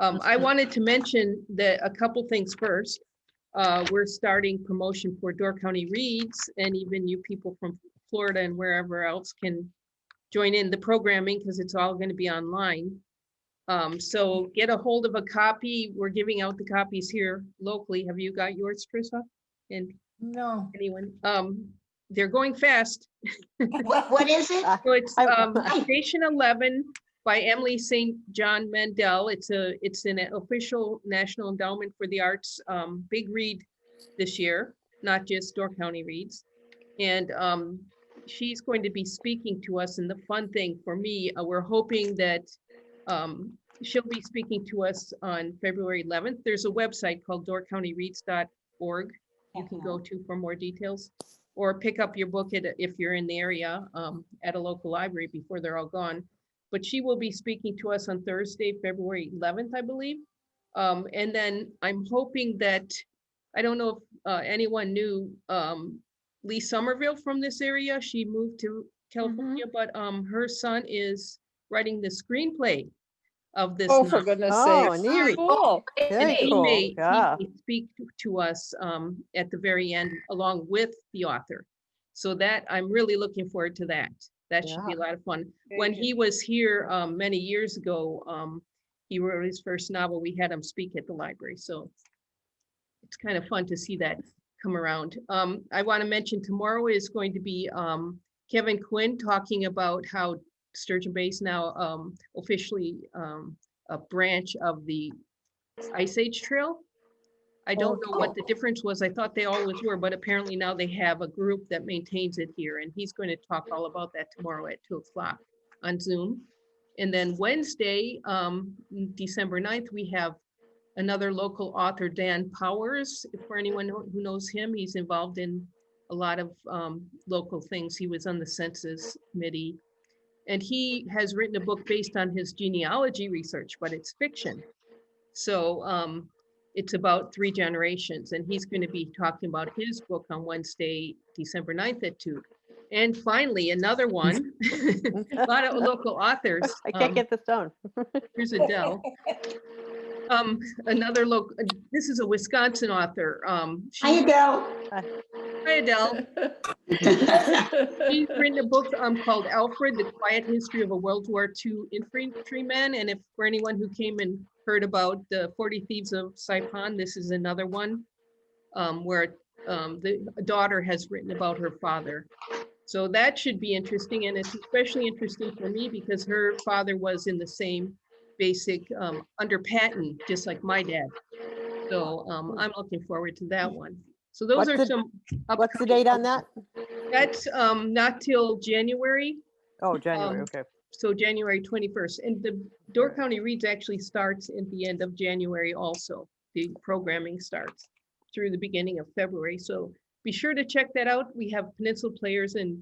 I wanted to mention that a couple things first. We're starting promotion for Door County Reads, and even you people from Florida and wherever else can join in the programming because it's all going to be online. So get a hold of a copy. We're giving out the copies here locally. Have you got yours, Trissa? And No. anyone? They're going fast. What is it? So it's Station 11 by Emily St. John Mandel. It's an official National Endowment for the Arts big read this year, not just Door County Reads. And she's going to be speaking to us. And the fun thing for me, we're hoping that she'll be speaking to us on February 11th. There's a website called doorcountyreads.org you can go to for more details, or pick up your book if you're in the area at a local library before they're all gone. But she will be speaking to us on Thursday, February 11th, I believe. And then I'm hoping that, I don't know if anyone knew Lee Somerville from this area. She moved to California, but her son is writing the screenplay of this. Oh, for goodness sakes. neat. Cool. Very He cool. may Yeah. speak to us at the very end along with the author. So that I'm really looking forward to that. That should be a lot of fun. When he was here many years ago, he wrote his first novel. We had him speak at the library. So it's kind of fun to see that come around. I want to mention tomorrow is going to be Kevin Quinn talking about how Sturgeon Bay is now officially a branch of the Ice Age Trail. I don't know what the difference was. I thought they always were, but apparently now they have a group that maintains it here, and he's going to talk all about that tomorrow at 2:00 on Zoom. And then Wednesday, December 9th, we have another local author, Dan Powers. For anyone who knows him, he's involved in a lot of local things. He was on the census committee. And he has written a book based on his genealogy research, but it's fiction. So it's about 3 generations. And he's going to be talking about his book on Wednesday, December 9th at 2:00. And finally, another one, a lot of local authors. I can't get this done. Here's Adele. Another local, this is a Wisconsin author. Hi, Adele. Hi, Adele. She's written a book called Alfred, The Quiet History of a World War II Infantryman. And if for anyone who came and heard about the 40 Thieves of Saipan, this is another one where the daughter has written about her father. So that should be interesting. And it's especially interesting for me because her father was in the same basic under Patton, just like my dad. So I'm looking forward to that one. So those are some. What's the date on that? That's not till January. Oh, January, okay. So January 21st. And the Door County Reads actually starts at the end of January also. The programming starts through the beginning of February. So be sure to check that out. We have Peninsula Players and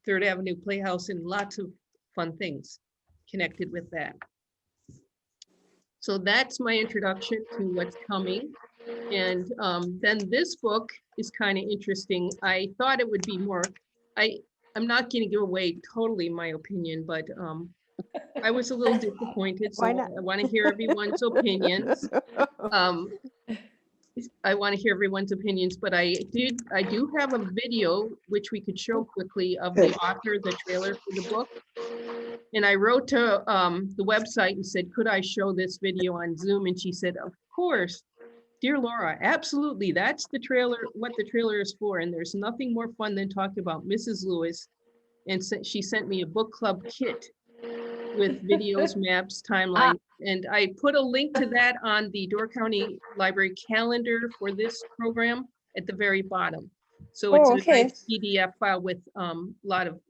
Third Avenue Playhouse and lots of fun things connected with that. So that's my introduction to what's coming. And then this book is kind of interesting. I thought it would be more, I'm not going to give away totally my opinion, but I was a little disappointed. So I want to hear everyone's opinions. I want to hear everyone's opinions, but I do have a video which we could show quickly of the author, the trailer for the book. And I wrote to the website and said, could I show this video on Zoom? And she said, of course, dear Laura, absolutely. That's the trailer, what the trailer is for. And there's nothing more fun than talking about Mrs. Lewis. And she sent me a book club kit with videos, maps, timeline. And I put a link to that on the Door County Library calendar for this program at the very bottom. So it's a nice PDF file with a lot of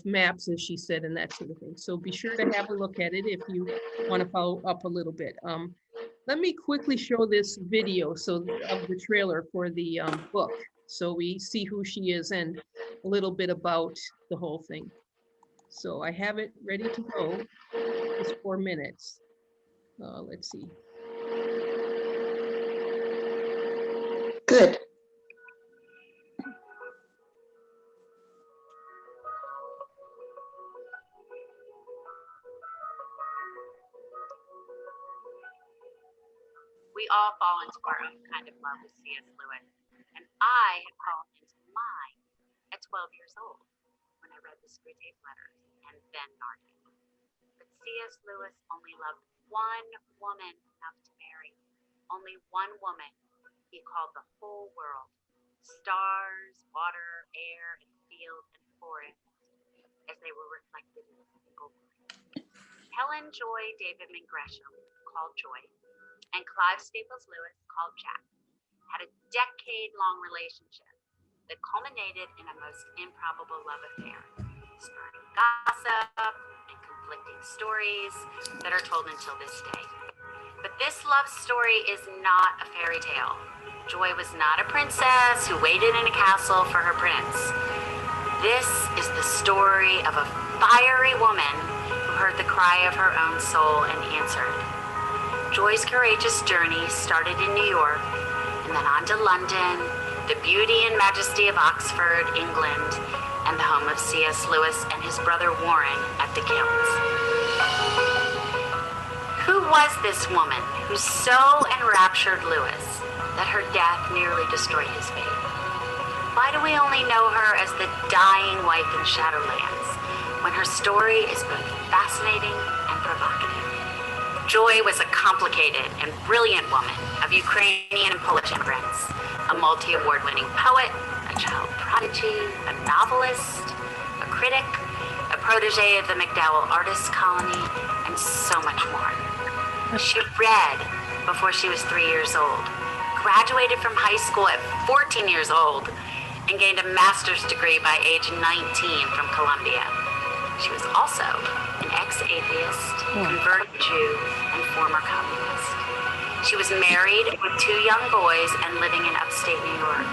maps, as she said, and that sort of thing. So be sure to have a look at it if you want to follow up a little bit. Let me quickly show this video of the trailer for the book. So we see who she is and a little bit about the whole thing. So I have it ready to go. It's 4 minutes. Let's see. Good. We all fall into our own kind of love with C.S. Lewis, and I had fallen into mine at 12 years old when I read the Screwtape Letters and then Narnia. But C.S. Lewis only loved one woman enough to marry. Only one woman he called the whole world. Stars, water, air, and field and forest, as they were reflected in a single word. Helen Joy Davidman Gresham, called Joy, and Clive Staples Lewis, called Jack, had a decade-long relationship that culminated in a most improbable love affair, spurring gossip and conflicting stories that are told until this day. But this love story is not a fairy tale. Joy was not a princess who waited in a castle for her prince. This is the story of a fiery woman who heard the cry of her own soul and answered. Joy's courageous journey started in New York and then on to London, the beauty and majesty of Oxford, England, and the home of C.S. Lewis and his brother Warren at the Kilns. Who was this woman who so enraptured Lewis that her death nearly destroyed his faith? Why do we only know her as the dying wife in Shadowlands, when her story is both fascinating and provocative? Joy was a complicated and brilliant woman of Ukrainian and Polish immigrants, a multi-award-winning poet, a child prodigy, a novelist, a critic, a protege of the MacDowell Artists Colony, and so much more. She read before she was 3 years old, graduated from high school at 14 years old, and gained a master's degree by age 19 from Columbia. She was also an ex-atheist, converted Jew, and former communist. She was married with 2 young boys and living in upstate New York.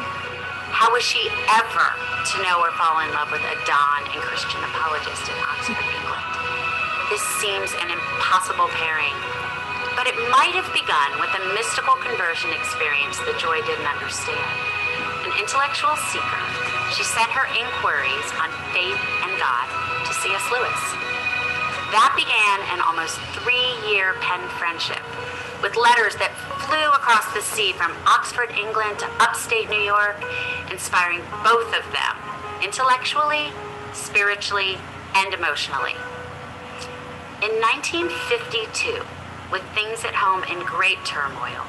How was she ever to know or fall in love with a Don and Christian apologist in Oxford, England? This seems an impossible pairing, but it might have begun with a mystical conversion experience that Joy didn't understand. An intellectual seeker, she sent her inquiries on faith and God to C.S. Lewis. That began an almost 3-year pen friendship, with letters that flew across the sea from Oxford, England to upstate New York, inspiring both of them intellectually, spiritually, and emotionally. In 1952, with things at home in great turmoil,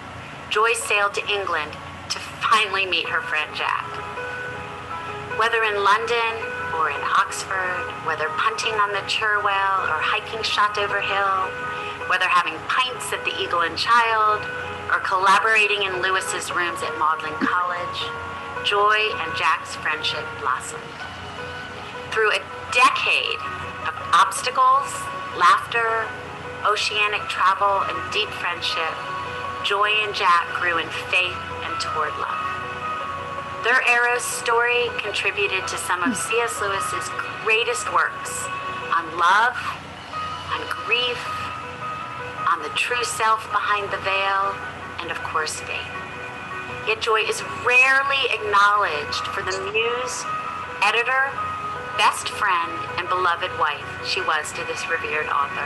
Joy sailed to England to finally meet her friend Jack. Whether in London or in Oxford, whether punting on the Cherwell or hiking Shotover Hill, whether having pints at the Eagle and Child or collaborating in Lewis's rooms at Magdalen College, Joy and Jack's friendship blossomed. Through a decade of obstacles, laughter, oceanic travel, and deep friendship, Joy and Jack grew in faith and toward love. Their Eros-story contributed to some of C.S. Lewis's greatest works on love, on grief, on the true self behind the veil, and of course faith. Yet Joy is rarely acknowledged for the muse, editor, best friend, and beloved wife she was to this revered author.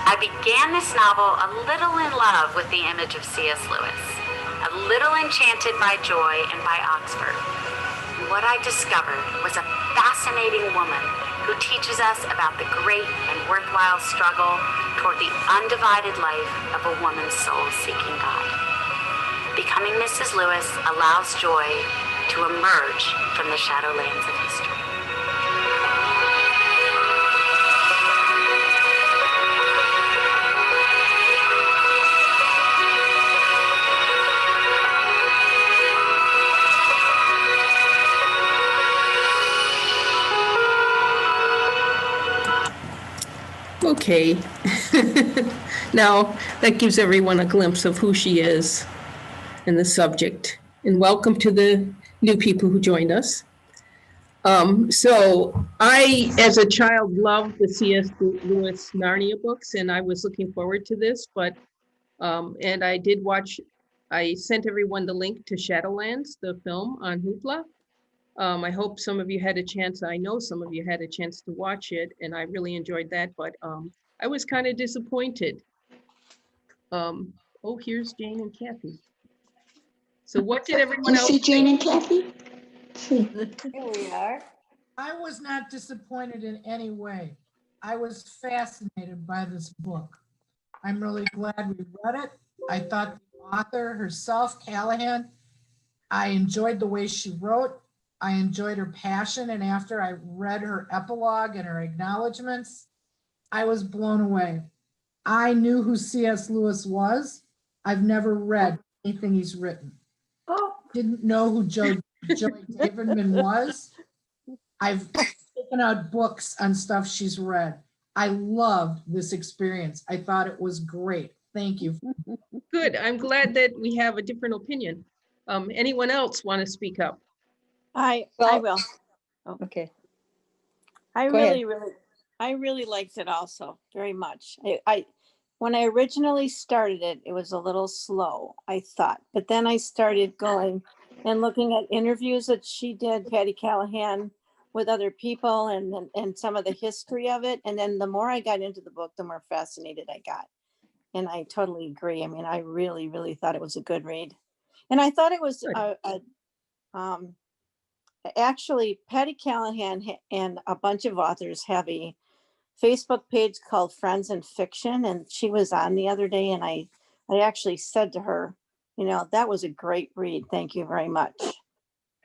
I began this novel a little in love with the image of C.S. Lewis, a little enchanted by Joy and by Oxford. And what I discovered was a fascinating woman who teaches us about the great and worthwhile struggle toward the undivided life of a woman's soul seeking God. Becoming Mrs. Lewis allows Joy to emerge from the shadowlands of history. Okay. Now that gives everyone a glimpse of who she is and the subject. And welcome to the new people who joined us. So I, as a child, loved the C.S. Lewis Narnia books, and I was looking forward to this, but, and I did watch, I sent everyone the link to Shadowlands, the film on Hoopla. I hope some of you had a chance, I know some of you had a chance to watch it, and I really enjoyed that, but I was kind of disappointed. Oh, here's Jane and Kathy. So what did Do everyone you else see Jane think? and Kathy? See. Here we are. I was not disappointed in any way. I was fascinated by this book. I'm really glad we read it. I thought the author herself, Callahan, I enjoyed the way she wrote. I enjoyed her passion. And after I read her epilogue and her acknowledgments, I was blown away. I knew who C.S. Lewis was. I've never read anything he's written. Oh, Didn't know who Joy Davidman was. I've taken out books on stuff she's read. I loved this experience. I thought it was great. Thank you. Good. I'm glad that we have a different opinion. Anyone else want to speak up? I Well- will. Okay. I Go ahead. I really liked it also very much. When I originally started it, it was a little slow, I thought, but then I started going and looking at interviews that she did, Patti Callahan, with other people and some of the history of it. And then the more I got into the book, the more fascinated I got. And I totally agree. I mean, I really, really thought it was a good read. And I thought it was Good. actually, Patti Callahan and a bunch of authors have a Facebook page called Friends in Fiction, and she was on the other day, and I actually said to her, you know, that was a great read. Thank you very much.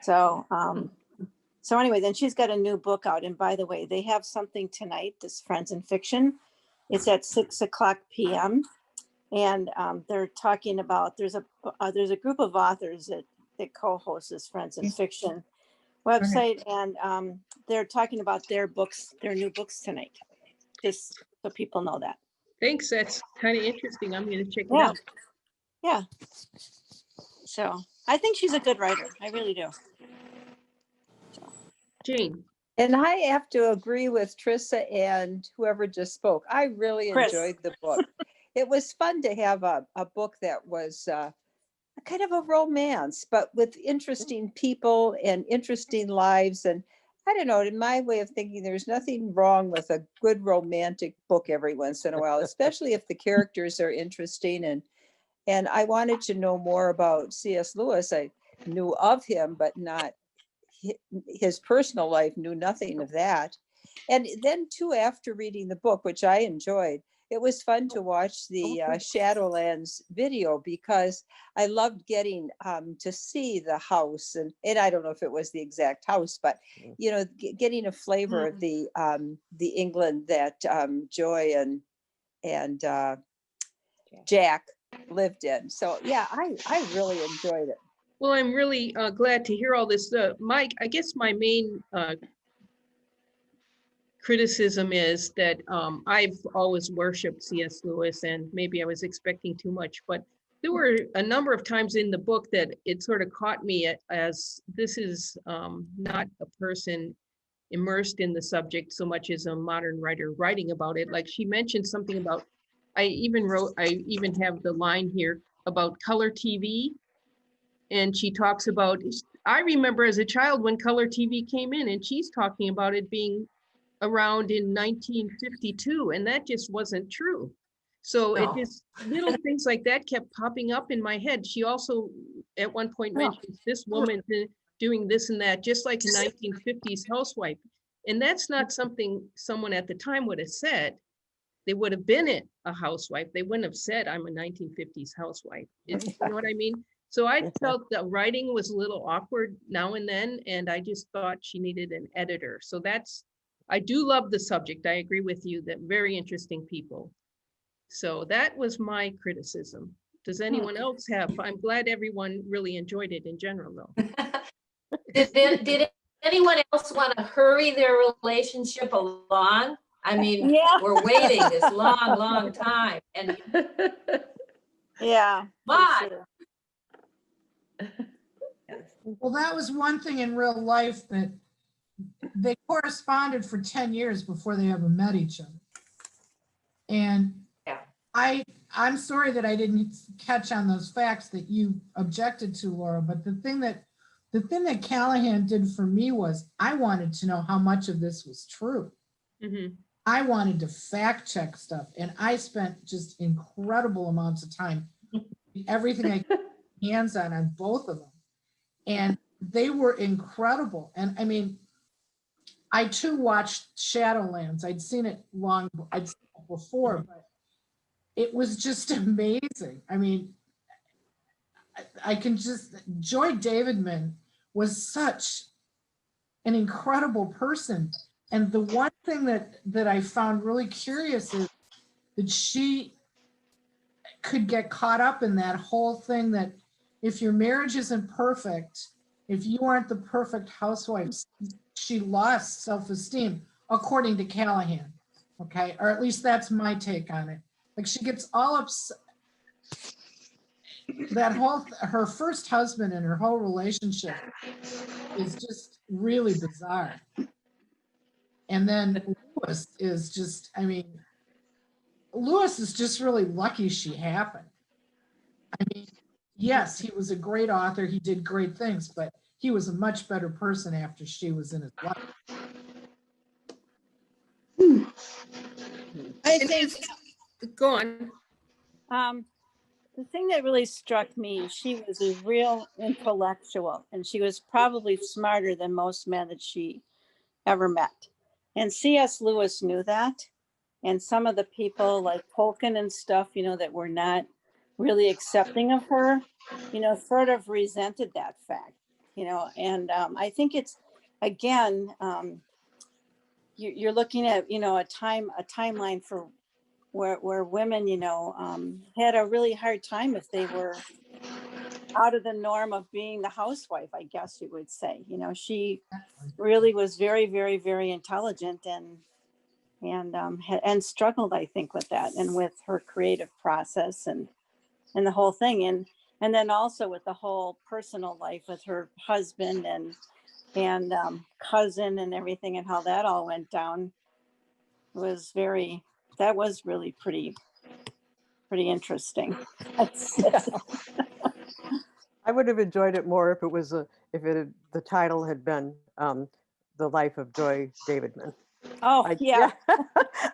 So, so anyway, then she's got a new book out, and by the way, they have something tonight. This Friends in Fiction, it's at 6:00 p.m. and they're talking about there's a group of authors that co-host this Friends in Fiction website, and they're talking about their new books tonight, just so people know that. Thanks. That's kind of interesting. I'm going to check it Yeah. out. Yeah. So I think she's a good writer. I really do. Jane. And I have to agree with Trissa and whoever just spoke. I really Chris. enjoyed the book. It was fun to have a book that was kind of a romance, but with interesting people and interesting lives. And I don't know, in my way of thinking, there's nothing wrong with a good romantic book every once in a while, especially if the characters are interesting. And I wanted to know more about C.S. Lewis. I knew of him, but not his personal life, knew nothing of that. And then too, after reading the book, which I enjoyed, it was fun to watch the Shadowlands video, because I loved getting to see the house, and I don't know if it was the exact house, but you know, getting a flavor of the England that Joy and Jack lived in. So yeah, I really enjoyed it. Well, I'm really glad to hear all this. Mike, I guess my main criticism is that I've always worshipped C.S. Lewis, and maybe I was expecting too much, but there were a number of times in the book that it sort of caught me as this is not a person immersed in the subject so much as a modern writer writing about it. Like she mentioned something about, I even have the line here about color TV. And she talks about, I remember as a child when color TV came in, and she's talking about it being around in 1952, and that just wasn't true. So it just, little things like that kept popping up in my head. She also at one point mentions this woman doing this and that, just like a 1950s housewife. And that's not something someone at the time would have said. They would have been a housewife. They wouldn't have said, I'm a 1950s housewife. You know what I mean? So I felt the writing was a little awkward now and then, and I just thought she needed an editor. So I do love the subject. I agree with you that very interesting people. So that was my criticism. Does anyone else have? I'm glad everyone really enjoyed it in general, though. Did anyone else want to hurry their relationship along? I mean, Yeah. we're waiting this long, long time. And Yeah. for but sure. Well, that was one thing in real life, that they corresponded for 10 years before they ever met each other. And Yeah. I'm sorry that I didn't catch on those facts that you objected to, Laura, but the thing that Callahan did for me was I wanted to know how much of this was true. Mm-hmm. I wanted to fact check stuff, and I spent just incredible amounts of time everything I could get hands on both of them. And they were incredible. And I mean, I too watched Shadowlands. I'd seen it before, but it was just amazing. I mean, Joy Davidman was such an incredible person. And the one thing that I found really curious is that she could get caught up in that whole thing that if your marriage isn't perfect, if you aren't the perfect housewife, she lost self-esteem, according to Callahan. Okay, or at least that's my take on it. Like she gets all upset. Her first husband and her whole relationship is just really bizarre. And then Lewis is just, I mean, Lewis is just really lucky she happened. I mean, yes, he was a great author. He did great things, but he was a much better person after she was in his life. I think Go on. The thing that really struck me, she was a real intellectual, and she was probably smarter than most men that she ever met. And C.S. Lewis knew that. And some of the people like Tolkien and stuff, you know, that were not really accepting of her, you know, sort of resented that fact, you know. And I think it's, again, you're looking at, you know, a timeline for where women, you know, had a really hard time if they were out of the norm of being the housewife, I guess you would say. You know, she really was very, very, very intelligent and struggled, I think, with that and with her creative process and the whole thing. And then also with the whole personal life with her husband and cousin and everything and how that all went down was that was really pretty interesting. I would have enjoyed it more if it was the title had been The Life of Joy Davidman. Oh, yeah.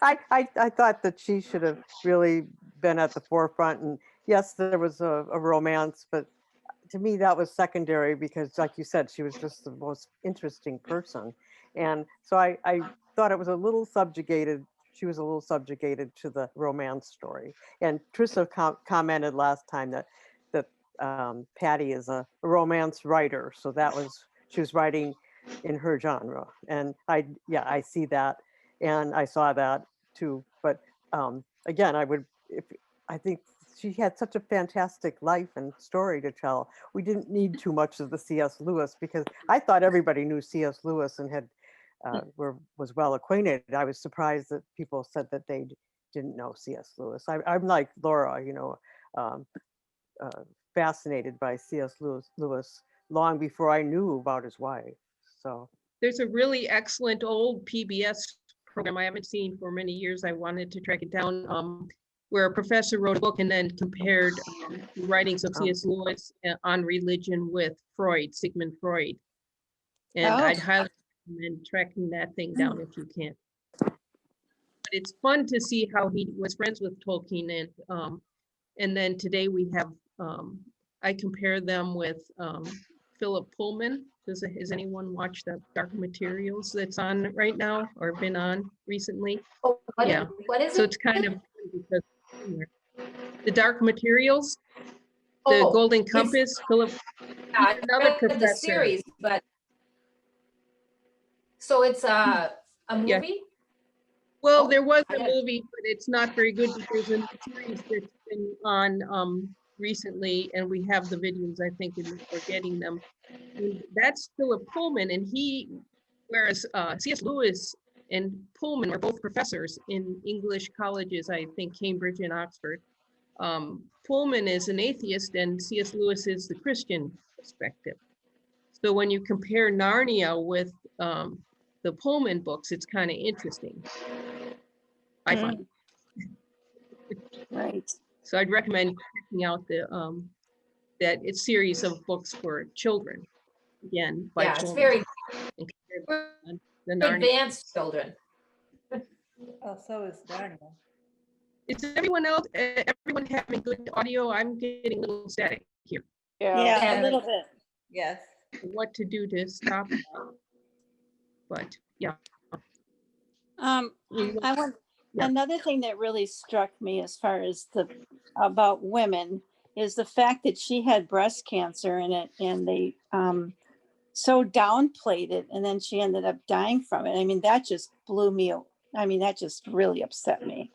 I thought that she should have really been at the forefront. And yes, there was a romance, but to me that was secondary because, like you said, she was just the most interesting person. And so I thought it was a little subjugated. She was a little subjugated to the romance story. And Trissa commented last time that Patti is a romance writer. So she was writing in her genre. And I see that. And I saw that too. But again, I think she had such a fantastic life and story to tell. We didn't need too much of the C.S. Lewis because I thought everybody knew C.S. Lewis and was well acquainted. I was surprised that people said that they didn't know C.S. Lewis. I'm like Laura, you know, fascinated by C.S. Lewis long before I knew about his wife. So there's a really excellent old PBS program I haven't seen for many years. I wanted to track it down, where a professor wrote a book and then compared the writings of C.S. Lewis on religion with Sigmund Freud. And I'd highly recommend tracking that thing down if you can. But it's fun to see how he was friends with Tolkien, and then today we have I compare them with Philip Pullman. Has anyone watched the Dark Materials that's on right now or been on recently? Oh, what is it? So it's kind of because the Dark Materials, the Golden Compass. Philip, another professor. The series, but so it's a movie. Yeah. Well, there was a movie, but it's not very good because there's a series that's been on recently, and we have the videos, I think, and we're getting them. And that's Philip Pullman, and whereas C.S. Lewis and Pullman were both professors in English colleges, I think Cambridge and Oxford. Pullman is an atheist, and C.S. Lewis is the Christian perspective. So when you compare Narnia with the Pullman books, it's kind of interesting, I find. Right. So I'd recommend checking out that series of books for children. Again, by it's Pullman. very The Narnia. advanced children. Oh, so is Narnia. Is everyone else, everyone having good audio? I'm getting a little static here. Yeah, a little bit. Yes. What to do to stop that? But yeah. We- I want Yeah. another thing that really struck me as far as about women is the fact that she had breast cancer in it, and they so downplayed it, and then she ended up dying from it. I mean, that just blew me. I mean, that just really upset me.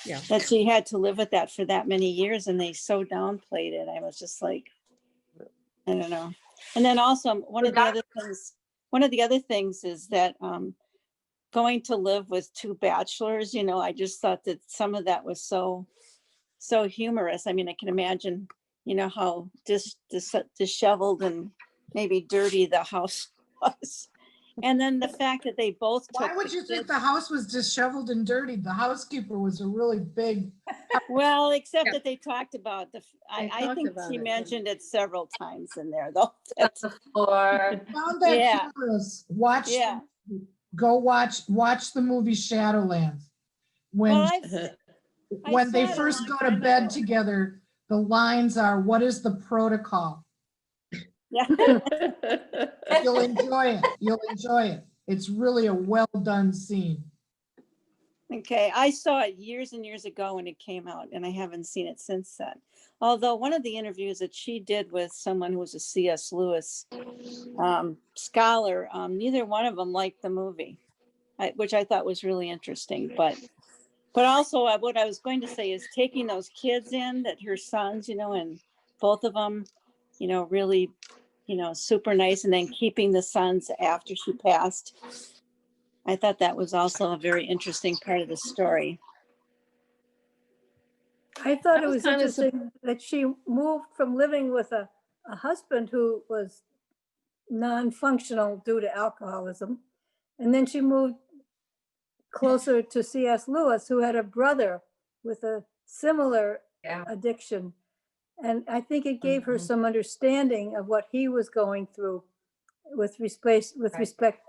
Yeah. That she had to live with that for that many years, and they so downplayed it. I was just like, I don't know. And then also one of the other things is that going to live with two bachelors, you know, I just thought that some of that was so humorous. I mean, I can imagine, you know, how disheveled and maybe dirty the house was. And then the fact that they both Why took would the you think kids- the house was disheveled and dirty? The housekeeper was a really big. Well, except Yeah. that they talked about I talked think about she it, yeah. mentioned it several times in there, though. Or Found that Yeah. humorous. Watch, Yeah. go watch the movie Shadowlands. When Well, I when they saw it a first long go to time bed ago. together, the lines are, "What is the protocol?" Yeah. You'll enjoy it. You'll enjoy it. It's really a well done scene. Okay, I saw it years and years ago when it came out, and I haven't seen it since then. Although one of the interviews that she did with someone who was a C.S. Lewis scholar, neither one of them liked the movie, which I thought was really interesting. But also what I was going to say is taking those kids in, that her sons, you know, and both of them, you know, really, you know, super nice, and then keeping the sons after she passed. I thought that was also a very interesting part of the story. I thought I it was was kinda interesting that she moved from living with a husband who was non-functional due to alcoholism. And then she moved closer to C.S. Lewis, who had a brother with a similar Yeah. addiction. And I think it gave her some understanding of what he was going through with respect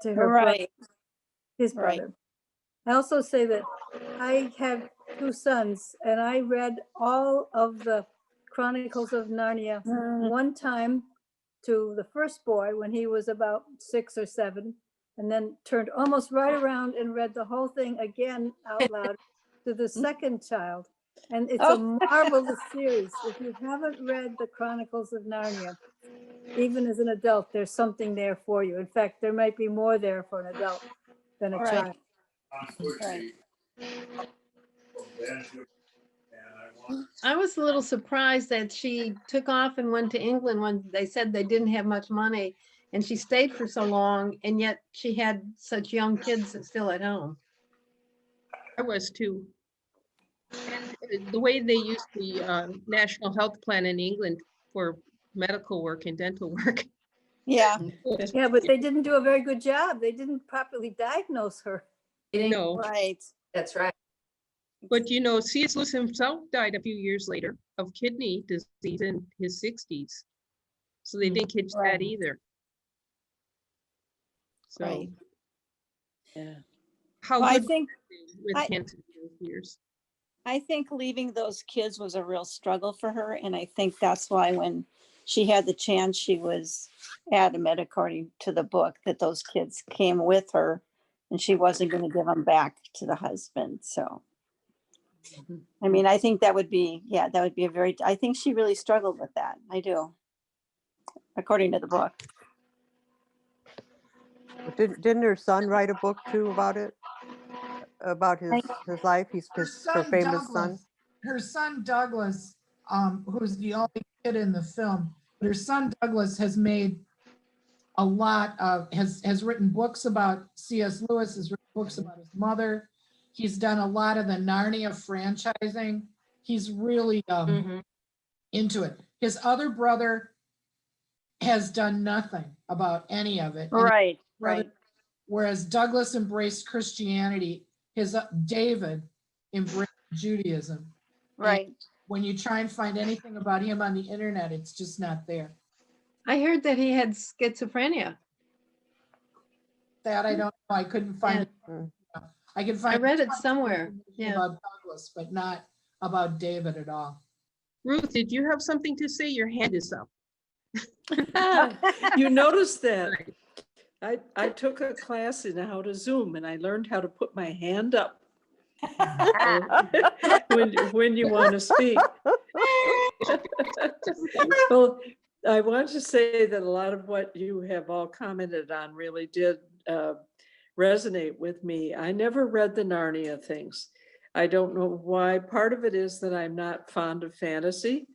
to her brother, Right. his Right. brother. I also say that I have two sons, and I read all of the Chronicles of Narnia one time to the first boy when he was about 6 or 7, and then turned almost right around and read the whole thing again out loud to the second child. And it's a marvelous series. If you haven't read the Chronicles of Narnia, even as an adult, there's something there for you. In fact, there might be more there for an adult than a Right. child. Right. I was a little surprised that she took off and went to England when they said they didn't have much money, and she stayed for so long, and yet she had such young kids still at home. I was too. And the way they use the National Health Plan in England for medical work and dental work. Yeah. Yeah, but they didn't do a very good job. They didn't properly diagnose her. No, Right. That's right. but you know, C.S. Lewis himself died a few years later of kidney disease in his 60s. So they didn't catch Right. that either. So Right. Yeah. how Well, good with I- cancer in those years? I think leaving those kids was a real struggle for her. And I think that's why when she had the chance, she was adamant, according to the book, that those kids came with her and she wasn't going to give them back to the husband. So, I mean, I think that would be I think she really struggled with that. I do, according to the book. Didn't her son write a book too about it? About his life? He's Her her son famous son. Douglas, her son Douglas, who's the only kid in the film, but her son Douglas has made a lot of, has written books about C.S. Lewis, has written books about his mother. He's done a lot of the Narnia franchising. He's really into it. His other brother has done nothing about any of it. And Right. brother, Right. whereas Douglas embraced Christianity, his David embraced Judaism. Right. When you try and find anything about him on the internet, it's just not there. I heard that he had schizophrenia. That I don't know. I couldn't find it. I can I find. read it tons of somewhere. information Yeah. About Douglas, but not about David at all. Ruth, did you have something to say? Your hand is up. You noticed that. I took a class in how to Zoom and I learned how to put my hand up when you want to speak. Well, I want to say that a lot of what you have all commented on really did resonate with me. I never read the Narnia things. I don't know why. Part of it is that I'm not fond of fantasy,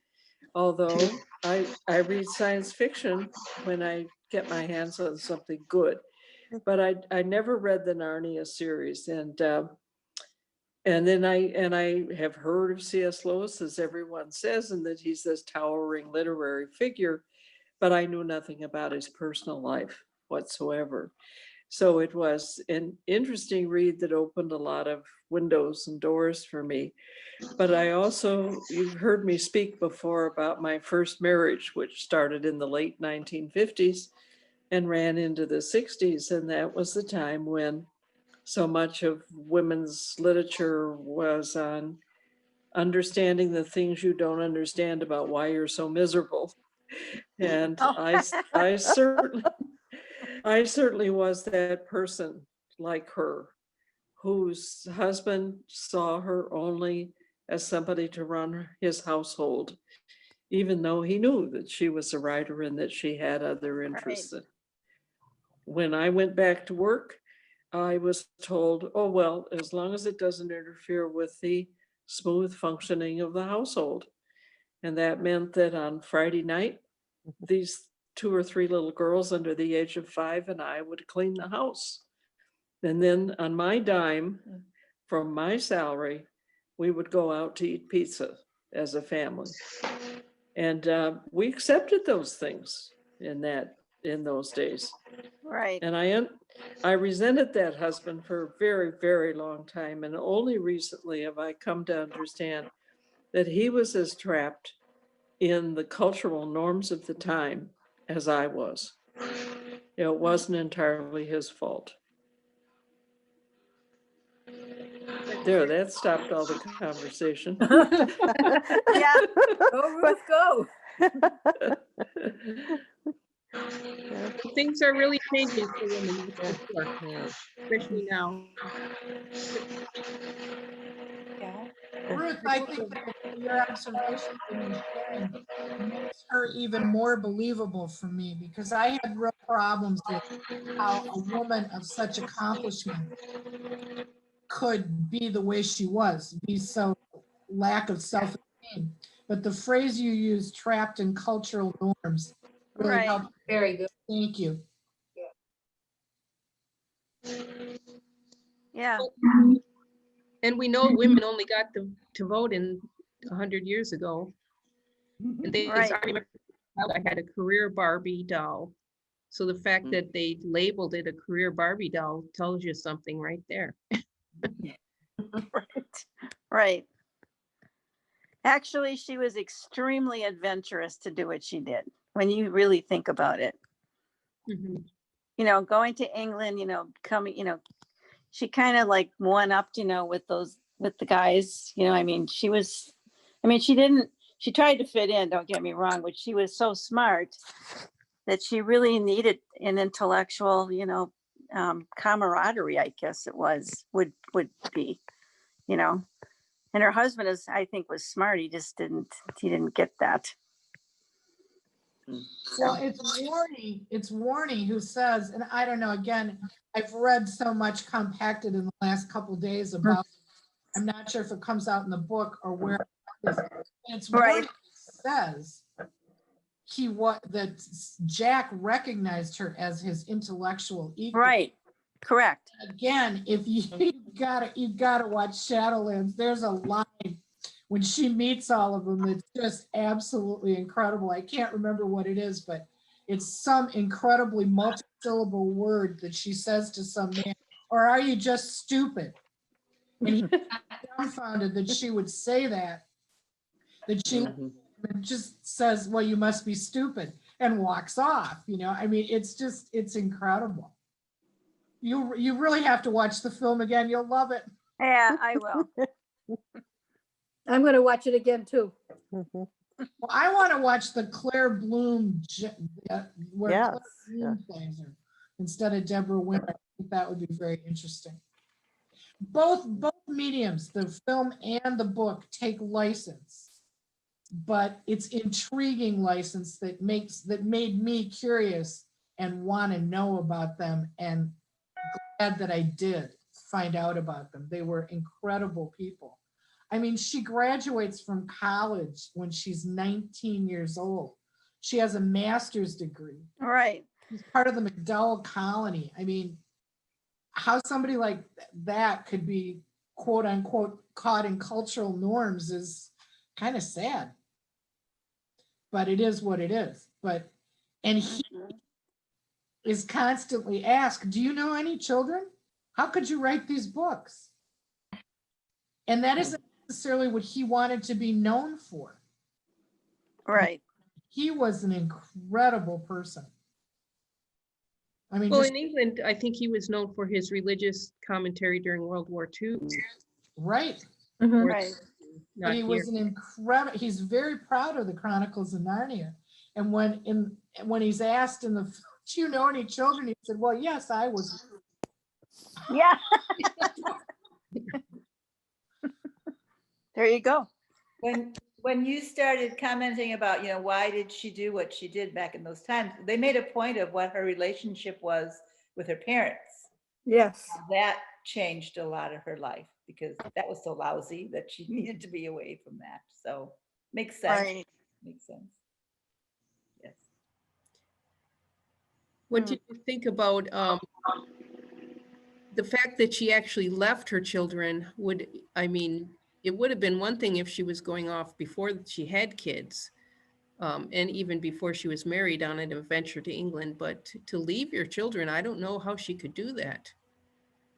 although I read science fiction when I get my hands on something good. But I never read the Narnia series, and then I have heard of C.S. Lewis, as everyone says, and that he's this towering literary figure, but I knew nothing about his personal life whatsoever. So it was an interesting read that opened a lot of windows and doors for me. But I also, you've heard me speak before about my first marriage, which started in the late 1950s and ran into the 60s. And that was the time when so much of women's literature was on understanding the things you don't understand about why you're so miserable. And I certainly was that person like her, whose husband saw her only as somebody to run his household, even though he knew that she was a writer and that she had other interests. Right. When I went back to work, I was told, oh, well, as long as it doesn't interfere with the smooth functioning of the household. And that meant that on Friday night, these 2 or 3 little girls under the age of 5 and I would clean the house. And then on my dime, from my salary, we would go out to eat pizza as a family. And we accepted those things in those days. Right. And I resented that husband for a very, very long time. And only recently have I come to understand that he was as trapped in the cultural norms of the time as I was. It wasn't entirely his fault. There, that stopped all the conversation. Yeah. Go, Ruth, go. Things are really changing for women, that's for sure, especially now. Yeah. Ruth, I think that your observation and your sharing makes her even more believable for me, because I had real problems with how a woman of such accomplishment could be the way she was, be so lack of self-esteem. But the phrase you use, trapped in cultural norms, really Right. helped. Very good. Thank you. Yeah. And we know women only got to vote in 100 years ago. And they, Right. I remember I had a career Barbie doll. So the fact that they labeled it a career Barbie doll tells you something right there. Right. Right. Actually, she was extremely adventurous to do what she did, when you really think about it. Mm-hmm. You know, going to England, you know, coming, you know, she kind of like one-upped, you know, with the guys, you know, I mean, she tried to fit in, don't get me wrong, but she was so smart that she really needed an intellectual, you know, camaraderie, I guess it would be, you know. And her husband I think was smart. He didn't get that. Well, it's Warney who says, and I don't know, again, I've read so much compacted in the last couple of days about, I'm not sure if it comes out in the book or where it is. It's Right. Warney says that Jack recognized her as his intellectual equal. Right. Correct. Again, if you've got to watch Shadowlands. There's a line when she meets all of them, it's just absolutely incredible. I can't remember what it is, but it's some incredibly multi-syllable word that she says to some man, or are you just stupid? And he's dumbfounded that she would say that she just says, well, you must be stupid, and walks off. You know, I mean, it's incredible. You really have to watch the film again. You'll love it. Yeah, I will. I'm gonna watch it again too. Mhm. Well, I want to watch the Claire Bloom, where Yes, Claire Bloom plays her instead of Deborah Winter. I think that would be very interesting. Both mediums, the film and the book, take license, but it's intriguing license that made me curious and want to know about them, and glad that I did find out about them. They were incredible people. I mean, she graduates from college when she's 19 years old. She has a master's degree. Right. She's part of the MacDowell colony. I mean, how somebody like that could be quote unquote caught in cultural norms is kind of sad. But it is what it is. And he is constantly asked, do you know any children? How could you write these books? And that isn't necessarily what he wanted to be known for. Right. He was an incredible person. I mean, Well, in England, I think he was known for his religious commentary during World War II. right. Or Right. not But he here. was an incredible, he's very proud of the Chronicles of Narnia. And when he's asked do you know any children? He said, well, yes, I was. Yeah. There you go. When you started commenting about, why did she do what she did back in those times, they made a point of what her relationship was with her parents. Yes. That changed a lot of her life because that was so lousy that she needed to be away from that. So makes sense. Right. Makes sense. Yes. What did you think about the fact that she actually left her children? It would have been one thing if she was going off before she had kids, and even before she was married on an adventure to England, but to leave your children, I don't know how she could do that.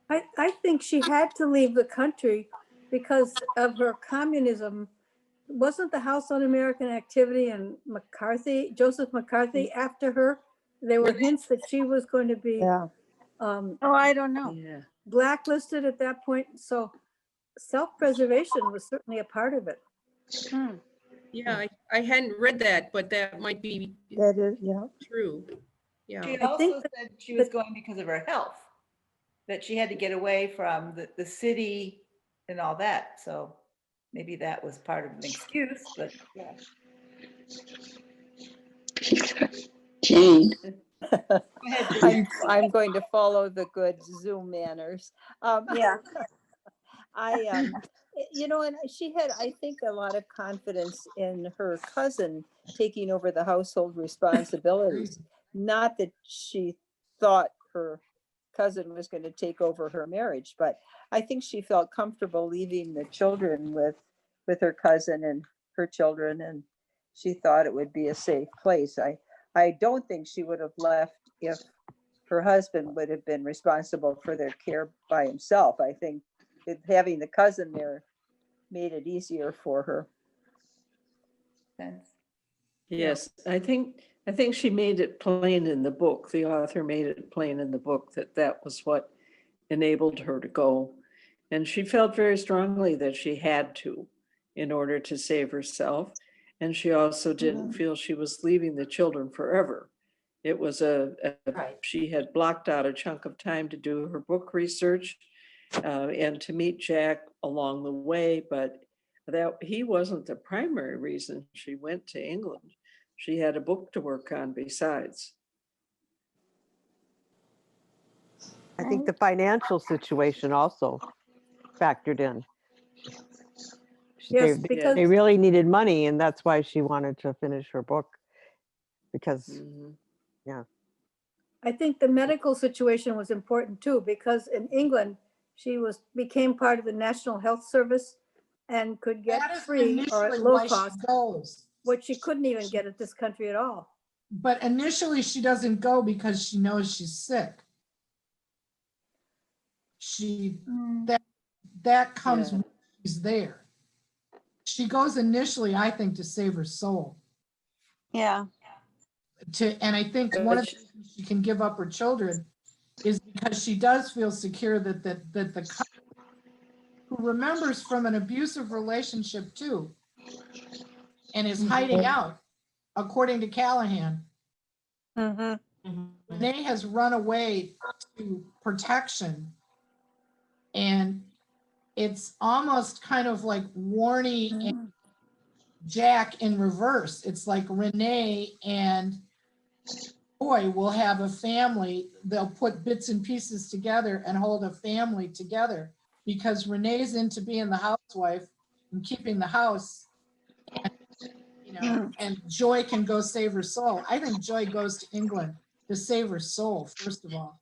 I think she had to leave the country because of her communism. Wasn't the House Un-American Activity and Joseph McCarthy after her? There were hints that she was going to be, I don't know, blacklisted at that point. So self-preservation was certainly a part of it. Yeah, I hadn't read that, but that might be true. Yeah. She also said she was going because of her health, that she had to get away from the city and all that. So maybe that was part of an excuse, but yeah. Jane. I'm going to follow the good Zoom manners. Yeah. And she had, I think, a lot of confidence in her cousin taking over the household responsibilities. Not that she thought her cousin was going to take over her marriage, but I think she felt comfortable leaving the children with her cousin and her children, and she thought it would be a safe place. I don't think she would have left if her husband would have been responsible for their care by himself. I think that having the cousin there made it easier for her. Yes, I think she made it plain in the book. The author made it plain in the book that was what enabled her to go. And she felt very strongly that she had to in order to save herself. And she also didn't feel she was leaving the children forever. It was she had blocked out a chunk of time to do her book research and to meet Jack along the way, but that he wasn't the primary reason she went to England. She had a book to work on besides. I think the financial situation also factored in. Yes, because they really needed money, and that's why she wanted to finish her book. Because, I think the medical situation was important too, because in England, she became part of the National Health Service and could get free or at low cost, which she couldn't even get at this country at all. But initially she doesn't go because she knows she's sick. That comes when she's there. She goes initially, I think, to save her soul. Yeah. And I think one of the reasons she can give up her children is because she does feel secure that the couple, who remembers from an abusive relationship too, and is hiding out, according to Callahan. Renee has run away to protection, and it's almost kind of like Warnie and Jack in reverse. It's like Renee and Joy will have a family. They'll put bits and pieces together and hold a family together because Renee's into being the housewife and keeping the house. And, you know, and Joy can go save her soul. I think Joy goes to England to save her soul, first of all.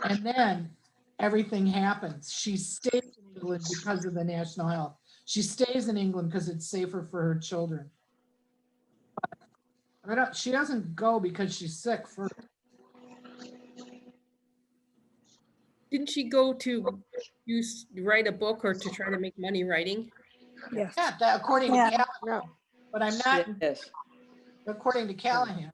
And then everything happens. She stays in England because of the national health. She stays in England because it's safer for her children. But she doesn't go because she's sick first. Didn't she go to write a book or to try to make money writing? Yes. Yeah, that according to Callahan. But I'm not, Yes. according to Callahan.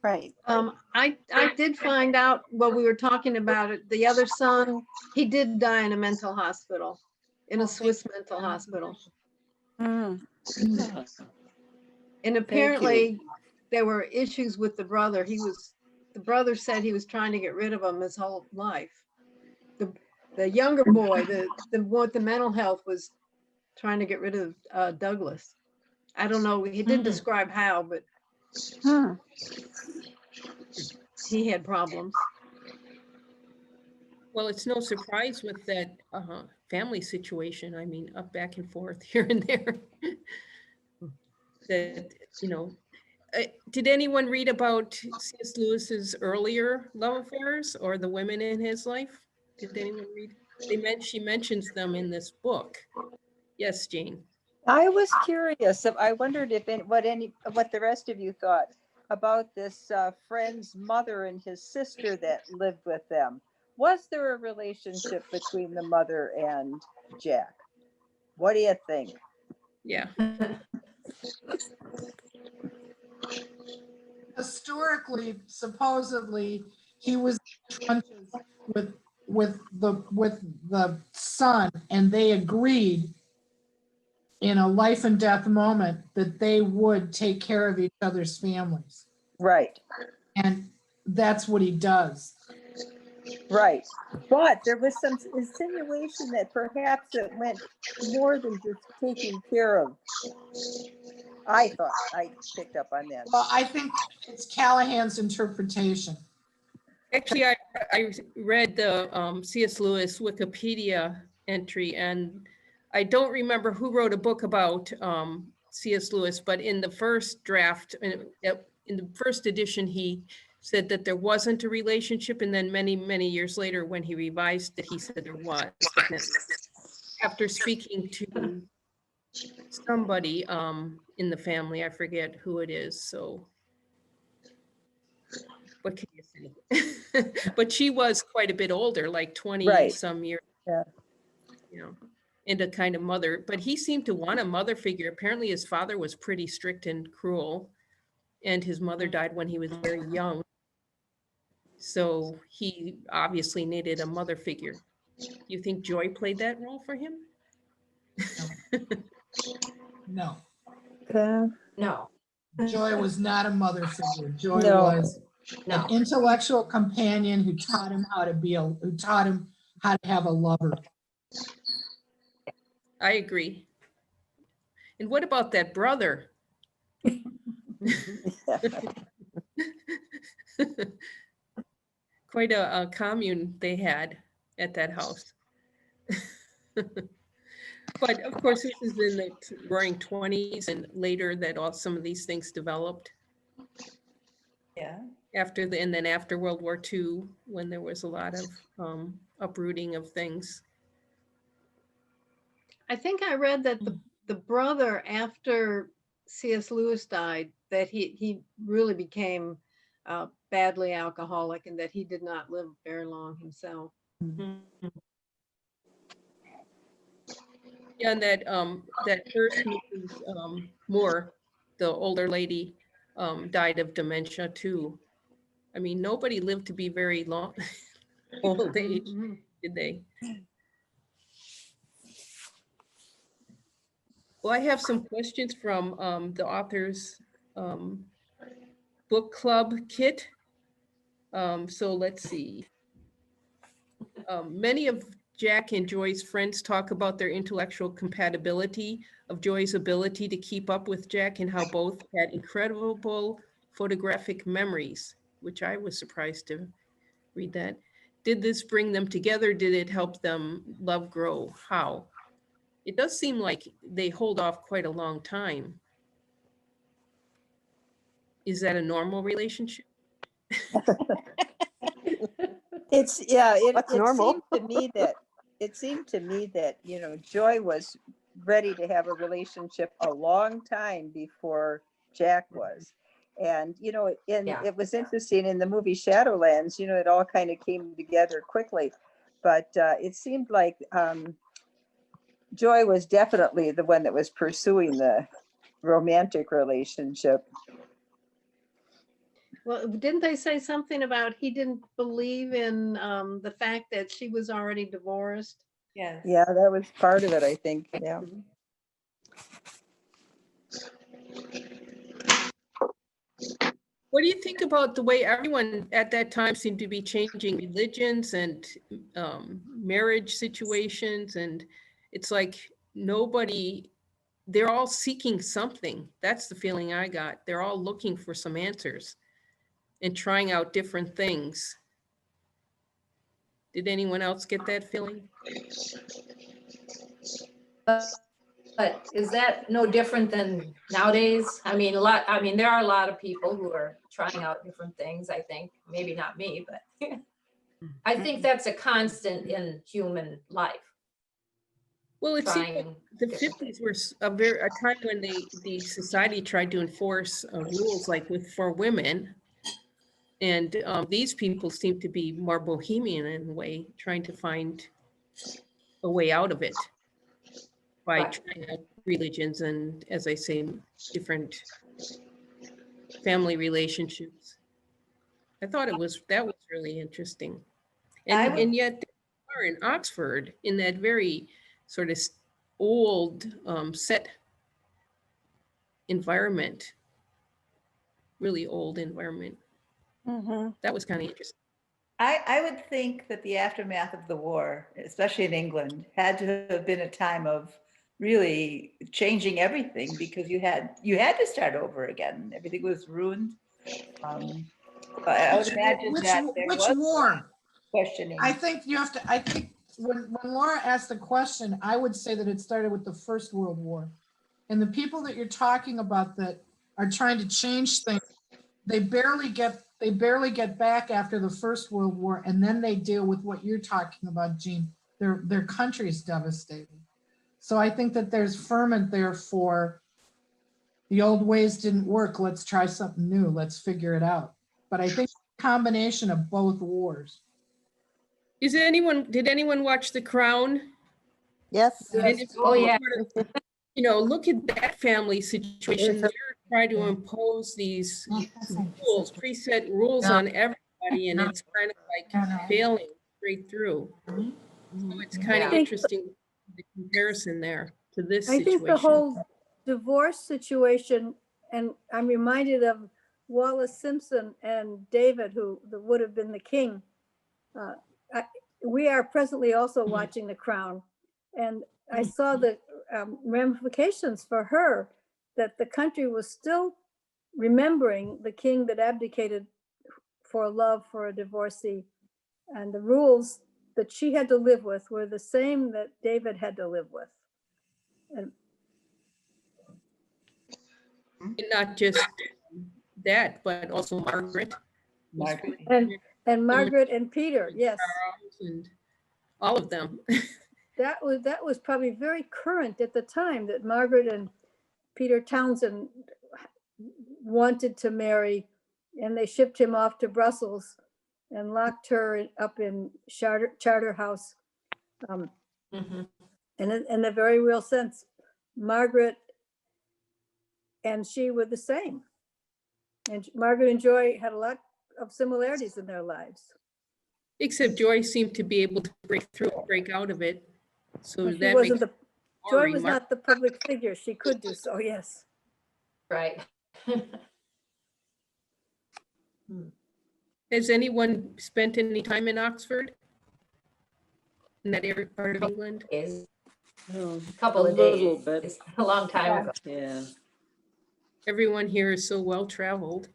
Right. I did find out while we were talking about it, the other son, he did die in a mental hospital, in a Swiss mental hospital. And apparently there were issues with the brother. The brother said he was trying to get rid of him his whole life. The younger boy, the one with the mental health, was trying to get rid of Douglas. I don't know, he didn't describe how, but he had problems. Well, it's no surprise with that family situation. I mean, up back and forth here and there. That, you know, did anyone read about C.S. Lewis's earlier love affairs or the women in his life? Did anyone read? She mentions them in this book. Yes, Jane. I was curious. I wondered if what the rest of you thought about this friend's mother and his sister that lived with them. Was there a relationship between the mother and Jack? What do you think? Yeah. Historically, supposedly, he was in trenches with the son, and they agreed in a life and death moment that they would take care of each other's families. Right. And that's what he does. Right. But there was some insinuation that perhaps it went more than just taking care of. I thought I picked up on that. Well, I think it's Callahan's interpretation. Actually, I read the C.S. Lewis Wikipedia entry, and I don't remember who wrote a book about C.S. Lewis, but in the first draft, in the first edition, he said that there wasn't a relationship, and then many, many years later, when he revised it, he said there was. After speaking to somebody in the family, I forget who it is, so what can you say? But she was quite a bit older, like 20 some years. Yeah. You know, and a kind of mother, but he seemed to want a mother figure. Apparently his father was pretty strict and cruel, and his mother died when he was very young. So he obviously needed a mother figure. You think Joy played that role for him? No. No. Joy was not a mother figure. Joy was an intellectual companion who taught him how to have a lover. I agree. And what about that brother? Quite a commune they had at that house. But of course, this is in the roaring 20s, and later that some of these things developed. Yeah. And then after World War II, when there was a lot of uprooting of things. I think I read that the brother, after C.S. Lewis died, that he really became badly alcoholic, and that he did not live very long himself. Yeah, and that first Mrs. Moore, the older lady, died of dementia too. I mean, nobody lived to be very long, old age, did they? Well, I have some questions from the author's book club kit. So let's see. Many of Jack and Joy's friends talk about their intellectual compatibility, of Joy's ability to keep up with Jack, and how both had incredible photographic memories, which I was surprised to read that. Did this bring them together? Did it help them love grow? How? It does seem like they hold off quite a long time. Is that a normal relationship? It's, yeah, That's it normal. seemed to me that, you know, Joy was ready to have a relationship a long time before Jack was. And, you know, Yeah. it was interesting in the movie Shadowlands, you know, it all kind of came together quickly. But it seemed like Joy was definitely the one that was pursuing the romantic relationship. Well, didn't they say something about he didn't believe in the fact that she was already divorced? Yes. Yeah, that was part of it, I think. Yeah. What do you think about the way everyone at that time seemed to be changing religions and marriage situations? And it's like nobody, they're all seeking something. That's the feeling I got. They're all looking for some answers and trying out different things. Did anyone else get that feeling? But is that no different than nowadays? I mean, there are a lot of people who are trying out different things, I think. Maybe not me, but I think that's a constant in human life. Well, it seemed like Trying the different 50s were a time when the society tried to enforce rules like for women. And these people seem to be more bohemian in a way, trying to find a way out of it by Right. trying out religions and, as I say, different family relationships. I thought that was really interesting. And yet they are in Oxford in that very sort of old set environment, really old environment. That was kind of interesting. I would think that the aftermath of the war, especially in England, had to have been a time of really changing everything, because you had to start over again. Everything was ruined. I would imagine that there Which was war? questioning. I think when Laura asked the question, I would say that it started with the First World War. And the people that you're talking about that are trying to change things, they barely get back after the First World War, and then they deal with what you're talking about, Jean. Their country is devastated. So I think that there's ferment there for the old ways didn't work. Let's try something new. Let's figure it out. But I think a combination of both wars. Did anyone watch The Crown? Yes. Oh, yeah. You know, look at that family situation. They're trying to impose these rules, preset rules on everybody, and it's kind of like failing straight through. So it's kind of interesting, the comparison there to this I think the situation. whole divorce situation, and I'm reminded of Wallace Simpson and David, who would have been the king. We are presently also watching The Crown, and I saw the ramifications for her, that the country was still remembering the king that abdicated for love for a divorcee, and the rules that she had to live with were the same that David had to live with. And not just that, but also Margaret. And Margaret and Peter, yes. And all of them. That was probably very current at the time, that Margaret and Peter Townsend wanted to marry, and they shipped him off to Brussels and locked her up in Charterhouse. And in a very real sense, Margaret and she were the same. And Margaret and Joy had a lot of similarities in their lives. Except Joy seemed to be able to break out of it. So But she that wasn't makes the, Joy was not the public figure. She could do so, yes. Right. Has anyone spent any time in Oxford? In that area, part of England? Is Oh, a couple of little days. bit. It's a long time ago. Yeah. Everyone here is so well traveled.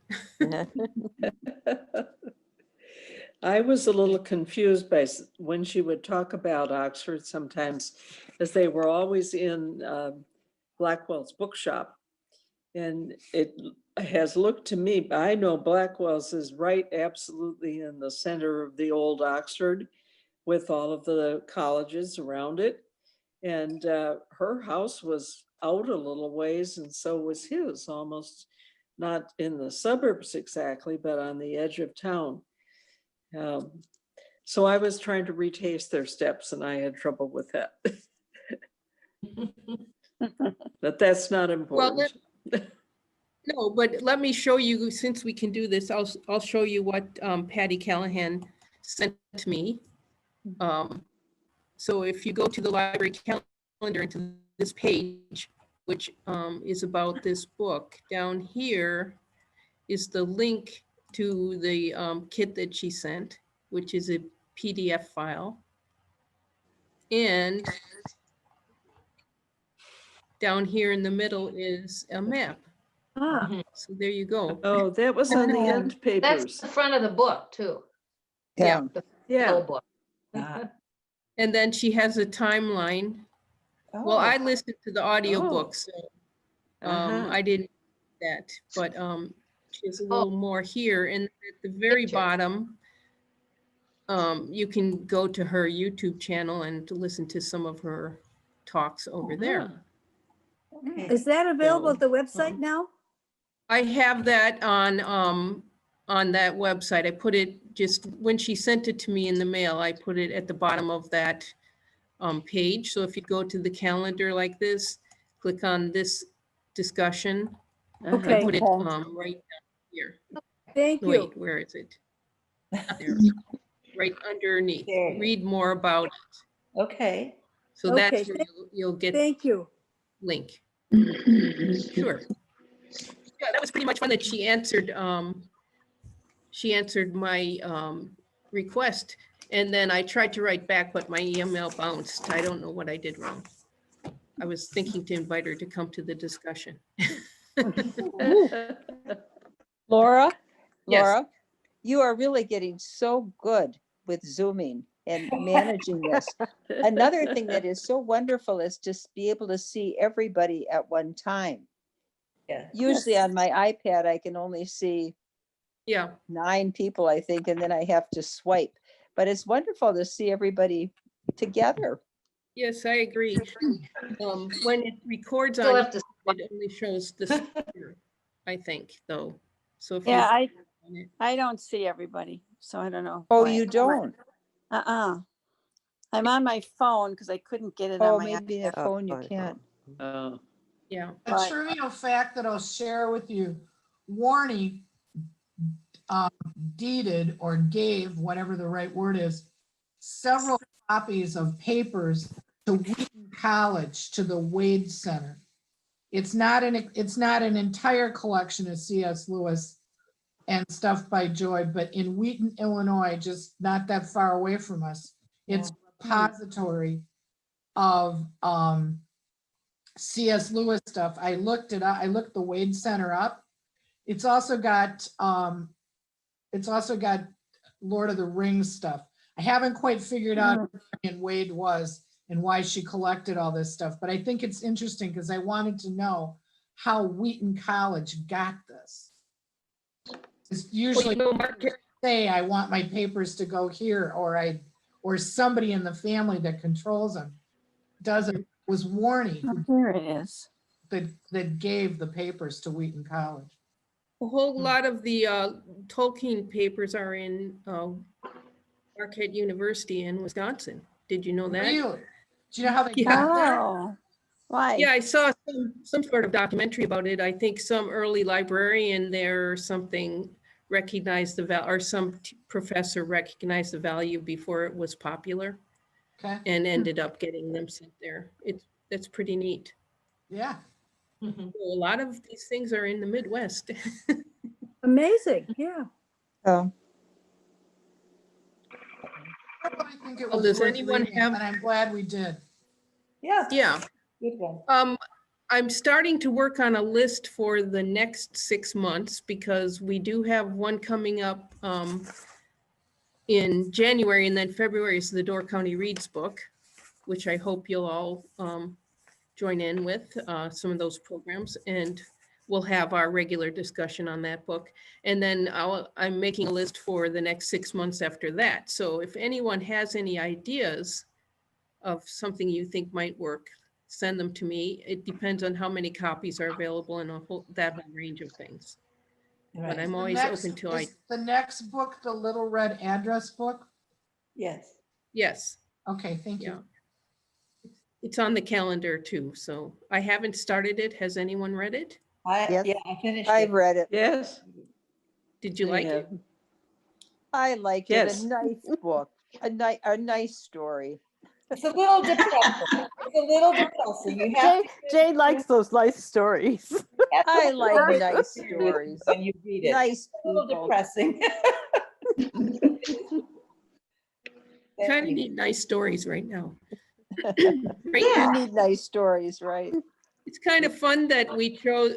I was a little confused by when she would talk about Oxford sometimes, as they were always in Blackwell's bookshop. And it has looked to me, I know Blackwell's is right absolutely in the center of the old Oxford with all of the colleges around it. And her house was out a little ways, and so was his, almost not in the suburbs exactly, but on the edge of town. So I was trying to retrace their steps, and I had trouble with that. But that's not important. Well, no, but let me show you, since we can do this, I'll show you what Patti Callahan sent to me. So if you go to the library calendar into this page, which is about this book, down here is the link to the kit that she sent, which is a PDF file. And down here in the middle is a map. Ah, So there you go. Oh, that was on the end That's papers. the front of the book too. Yeah. The Yeah. full book. And then she has a timeline. Well, I listened to the audiobook, so I didn't do that, but she has a little more here. And at the very bottom, you can go to her YouTube channel and to listen to some of her talks over there. is that available at the website now? I have that on that website. I put it just when she sent it to me in the mail, I put it at the bottom of that page. So if you go to the calendar like this, click on this discussion. Okay. I put it right down here. Thank you. Wait, where is it? There, right underneath. There. Read more about it. Okay. So Okay, that's where you'll get Thank you. link. Sure. Yeah, that was pretty much fun that she answered my request, and then I tried to write back, but my email bounced. I don't know what I did wrong. I was thinking to invite her to come to the discussion. Laura, Yes. Laura, you are really getting so good with Zooming and managing this. Another thing that is so wonderful is to be able to see everybody at one time. Yeah. Usually on my iPad, I can only see Yeah. 9 people, I think, and then I have to swipe. But it's wonderful to see everybody together. Yes, I agree. When it records Still on, have to it only shows the speaker, I think, though. So if Yeah, you I don't see everybody, so I don't know. Oh, why. you don't? I'm on my phone because I couldn't get it Oh, on my maybe a iPad. phone you can't. yeah. A Right. trivial fact that I'll share with you, Warnie deeded or gave, whatever the right word is, several copies of papers to Wheaton College, to the Wade Center. It's not an entire collection of C.S. Lewis and stuff by Joy, but in Wheaton, Illinois, just not that far away from us, it's a repository of C.S. Lewis stuff. I looked it up. I looked the Wade Center up. It's also got Lord of the Rings stuff. I haven't quite figured out who Marion Wade was and why she collected all this stuff, but I think it's interesting because I wanted to know how Wheaton College got this. It's usually say I want my papers to go here, or somebody in the family that controls them doesn't. It was Warnie Here it is. that gave the papers to Wheaton College. A whole lot of the Tolkien papers are in Marquette University in Wisconsin. Did you know that? Really? Do you know how they got there? Oh, Why? Yeah, I saw some sort of documentary about it. I think some early librarian there or something recognized the value, or some professor recognized the value before it was popular Okay, and ended up getting them sent there. That's pretty neat. yeah. Mhm. So a lot of these things are in the Midwest. Amazing, yeah. Oh, I really think it Well, was does worth anyone reading, have- and I'm glad we did. Yeah. Yeah. Good one. I'm starting to work on a list for the next 6 months because we do have one coming up in January, and then February is the Door County Reads book, which I hope you'll all join in with some of those programs, and we'll have our regular discussion on that book. And then I'm making a list for the next 6 months after that. So if anyone has any ideas of something you think might work, send them to me. It depends on how many copies are available and that whole range of things. But Right. I'm The always next- open to is the next book, the Little Red Address book? Yes. yes, Okay, thank yeah. you. It's on the calendar too, so I haven't started it. Has anyone read it? Yes. Yeah, I finished I've it. read it. Yes. Did you I like it? have. I liked it. Yes. A nice book, a nice story. It's a little depressing. It's a little depressing. You have Jay likes those nice stories. I like Very nice serious stories. when you read it. Nice A little people. depressing. Kind Thank of you. need nice stories right now. You need nice stories, right? It's kind of fun that we chose,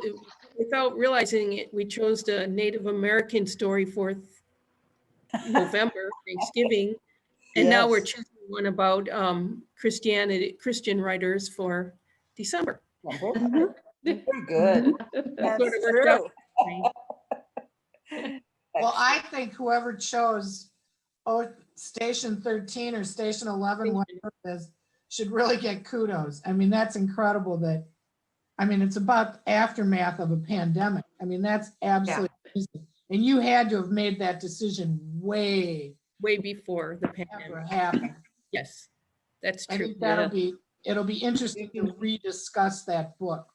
without realizing it, we chose a Native American story for November, Thanksgiving. And now we're Yes. choosing one about Christian writers for December. Remember? Very good. It sort of That's worked out. Well, I think whoever chose Station 13 or Station 11, whatever it is, should really get kudos. I mean, that's incredible it's about the aftermath of a pandemic. I mean, that's absolutely amazing. And you had to have made that decision way before the ever pandemic. happened. Yes, that's I true. think it'll be interesting to rediscuss that book.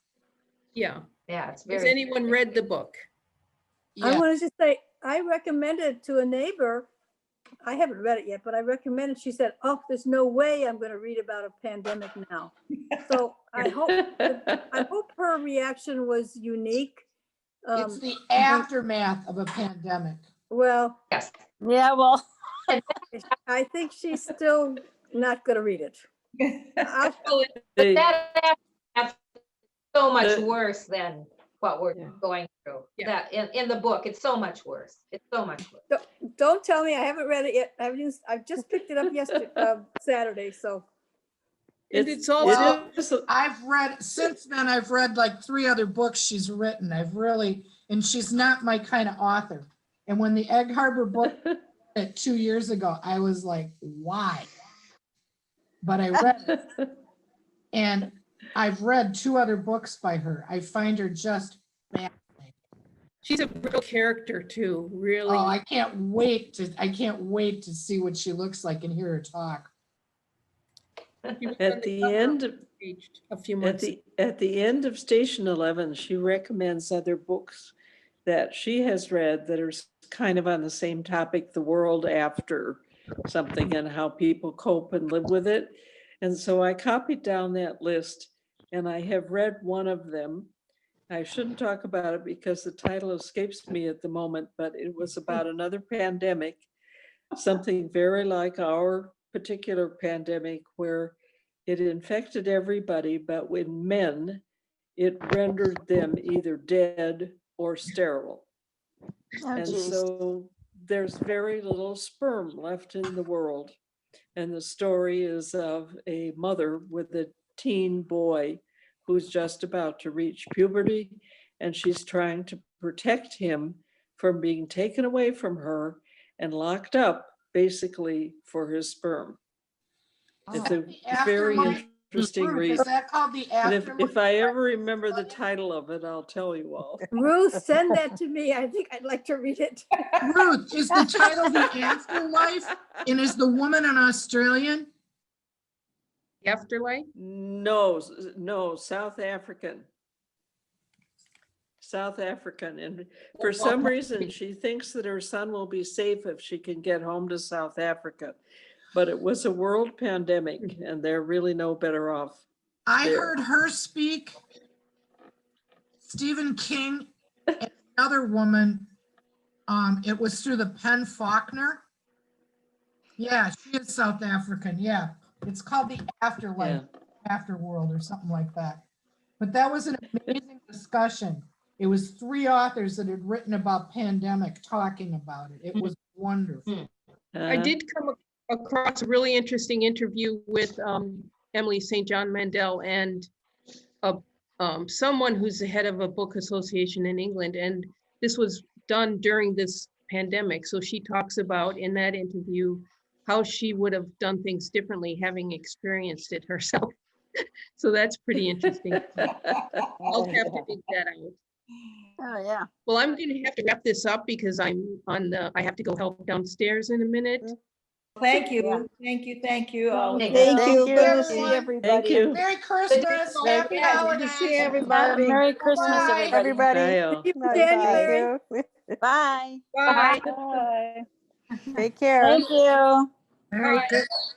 Yeah. Yeah, it's Has very. anyone read the book? I Yeah, wanted to say, I recommended to a neighbor, I haven't read it yet, but I recommended, she said, oh, there's no way I'm going to read about a pandemic now. So I hope her reaction was unique. it's the aftermath of a pandemic. Well, Yes. Yeah, well, I think she's still not going to read it. They- That's so much The- worse than what we're Yeah. going through. Yeah. That in the book, it's so much worse. It's so much worse. Don't tell me I haven't read it yet. I've just picked it up yesterday, Saturday. So And it's also, Since then, I've read like 3 other books she's written. And she's not my kind of author. And when the Egg Harbor book 2 years ago, I was like, why? But I read it. And I've read 2 other books by her. I find her just fascinating. she's a real character too, really. Oh, I can't wait to see what she looks like and hear her talk. She was on At the cover end, of Page a few months ago. at the end of Station 11, she recommends other books that she has read that are kind of on the same topic, the world after something and how people cope and live with it. And so I copied down that list and I have read one of them. I shouldn't talk about it because the title escapes me at the moment, but it was about another pandemic, something very like our particular pandemic where it infected everybody, but with men, it rendered them either dead or sterile. oh, And geez. so there's very little sperm left in the world. And the story is of a mother with a teen boy who's just about to reach puberty, and she's trying to protect him from being taken away from her and locked up basically for his sperm. It's a very interesting read. Is that called the And Afterlife? if I ever remember the title of it, I'll tell you all. Ruth, send that to me. I think I'd like to read it. Ruth, is the title The Afterlife? And is the woman an Australian? Afterlife? No, no, South African. South African. And for some reason, she thinks that her son will be safe if she can get home to South Africa. But it was a world pandemic and they're really no better off. I there. heard her speak, Stephen King, and another woman. It was through the Penn Faulkner. Yeah, she is South African. Yeah, it's called The Afterlife, Afterworld, or something like that. But that was an amazing discussion. It was 3 authors that had written about pandemic talking about it. It was wonderful. I did come across a really interesting interview with Emily St. John Mandel and someone who's the head of a book association in England. And this was done during this pandemic. So she talks about in that interview how she would have done things differently, having experienced it herself. So that's pretty interesting. I'll have to dig that out. Oh, yeah. Well, I'm going to have to wrap this up because I'm on I have to go help downstairs in a minute. Thank you. Yeah. Thank you. Thank you. all. Thank Thank Thank you. you. Good to see Everyone. everybody. Thank you. Merry Christmas, happy Yeah, Good to see holidays. everybody. Merry Christmas, Bye. everybody. Everybody. Bye, all. Bye. January. Bye. Bye. Bye. Take care. Thank you. Merry Bye. Christmas.